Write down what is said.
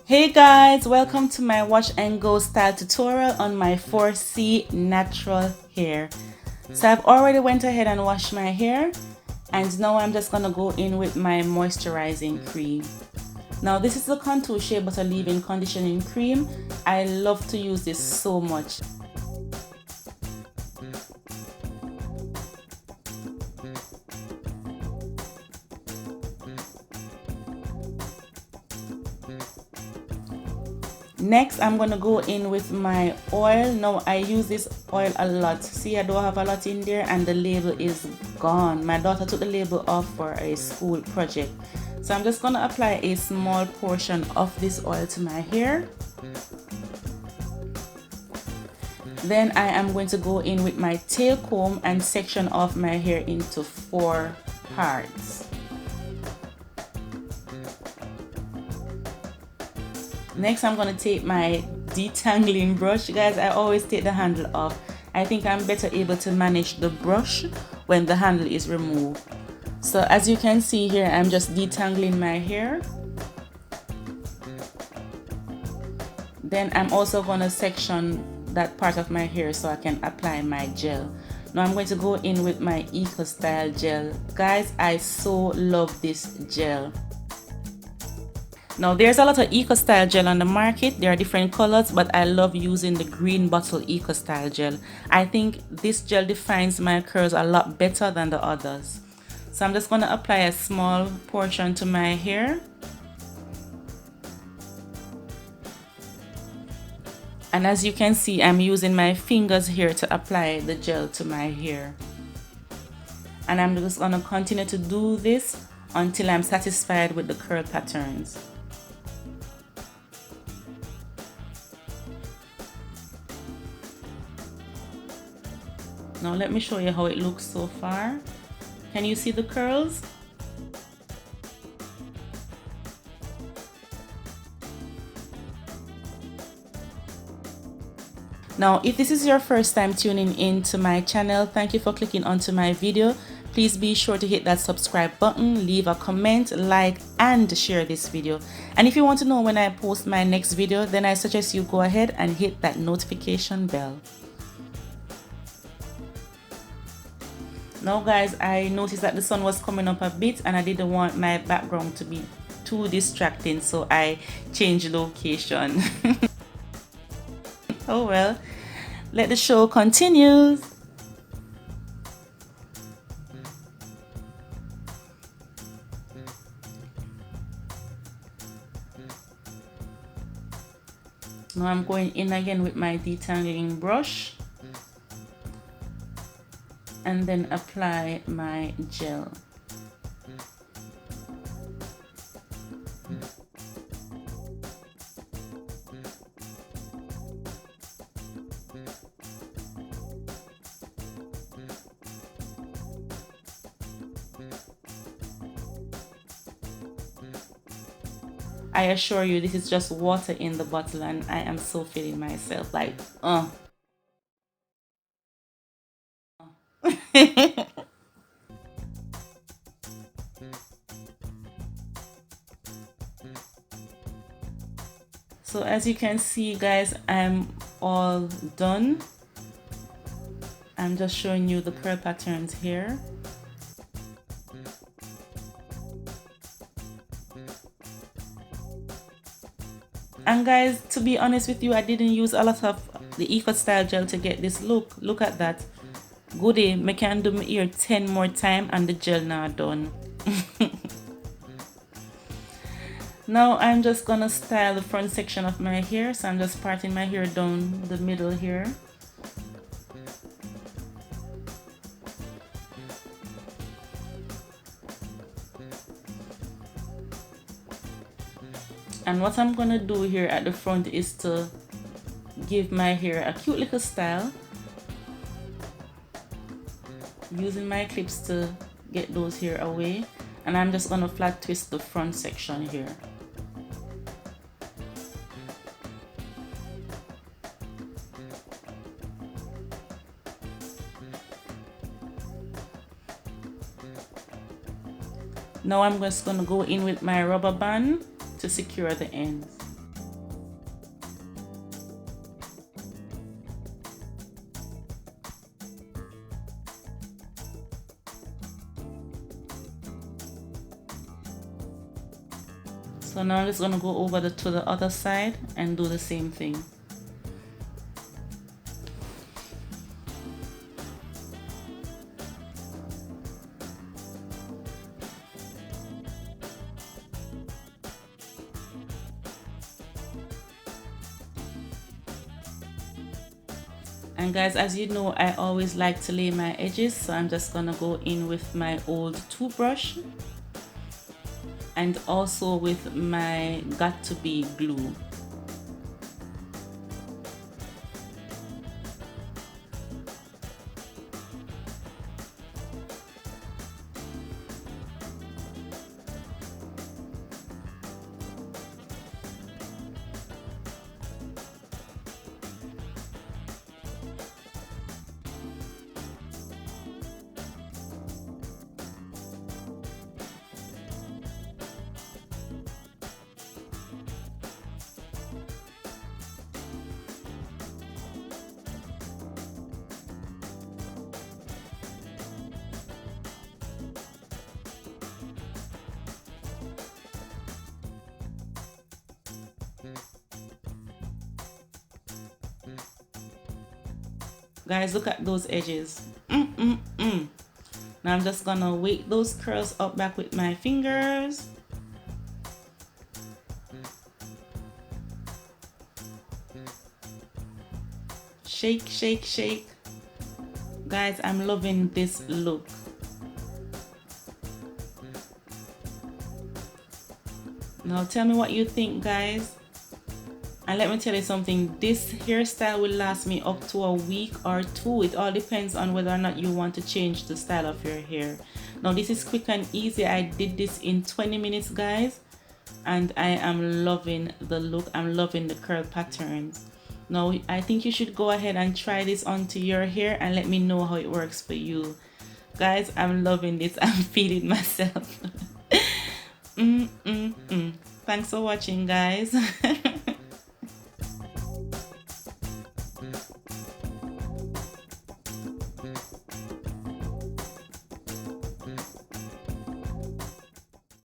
Hey guys, welcome to my wash and go style tutorial on my 4C natural hair. So I've already went ahead and washed my hair, and now I'm just gonna go in with my moisturizing cream. Now this is the Cantu Shea Butter Leave-In Conditioning Cream. I love to use this so much. Next, I'm gonna go in with my oil. Now I use this oil a lot. See, I don't have a lot in there and the label is gone. My daughter took the label off for a school project. So I'm just gonna apply a small portion of this oil to my hair. Then I am going to go in with my tail comb and section off my hair into 4 parts. Next, I'm going to take my detangling brush. Guys, I always take the handle off. I think I'm better able to manage the brush when the handle is removed. So as you can see here, I'm just detangling my hair. Then I'm also going to section that part of my hair so I can apply my gel. Now I'm going to go in with my Eco Style gel. Guys, I so love this gel. Now there's a lot of Eco Style gel on the market. There are different colors, but I love using the green bottle Eco Style gel. I think this gel defines my curls a lot better than the others. So I'm just going to apply a small portion to my hair. And as you can see, I'm using my fingers here to apply the gel to my hair. And I'm just going to continue to do this until I'm satisfied with the curl patterns. Now let me show you how it looks so far. Can you see the curls? Now, if this is your first time tuning in to my channel, thank you for clicking onto my video. Please be sure to hit that subscribe button, leave a comment, like, and share this video. And if you want to know when I post my next video, then I suggest you go ahead and hit that notification bell. Now guys, I noticed that the sun was coming up a bit and I didn't want my background to be too distracting, so I changed location. Oh well, let the show continue. Now I'm going in again with my detangling brush and then apply my gel. I assure you, this is just water in the bottle and I am so feeling myself like, So as you can see guys, I'm all done. I'm just showing you the curl patterns here. And guys, to be honest with you, I didn't use a lot of the Eco Style gel to get this look. Look at that. Goody, I can do my ear 10 more time and the gel now done. Now I'm just gonna style the front section of my hair. So I'm just parting my hair down the middle here. And what I'm gonna do here at the front is to give my hair a cute little style, using my clips to get those hair away. And I'm just gonna flat twist the front section here. Now I'm just gonna go in with my rubber band to secure the ends. So now I'm just gonna go over to the other side and do the same thing. And guys, as you know, I always like to lay my edges, so I'm just gonna go in with my old toothbrush and also with my got to be glue. Guys, look at those edges. Now I'm just gonna weight those curls up back with my fingers. Shake, shake, shake. Guys, I'm loving this look. Now tell me what you think, guys. And let me tell you something, this hairstyle will last me up to a week or two. It all depends on whether or not you want to change the style of your hair. Now this is quick and easy. I did this in 20 minutes, guys, and I am loving the look. I'm loving the curl patterns. Now I think you should go ahead and try this onto your hair and let me know how it works for you. Guys, I'm loving this. I'm feeling myself. Thanks for watching, guys.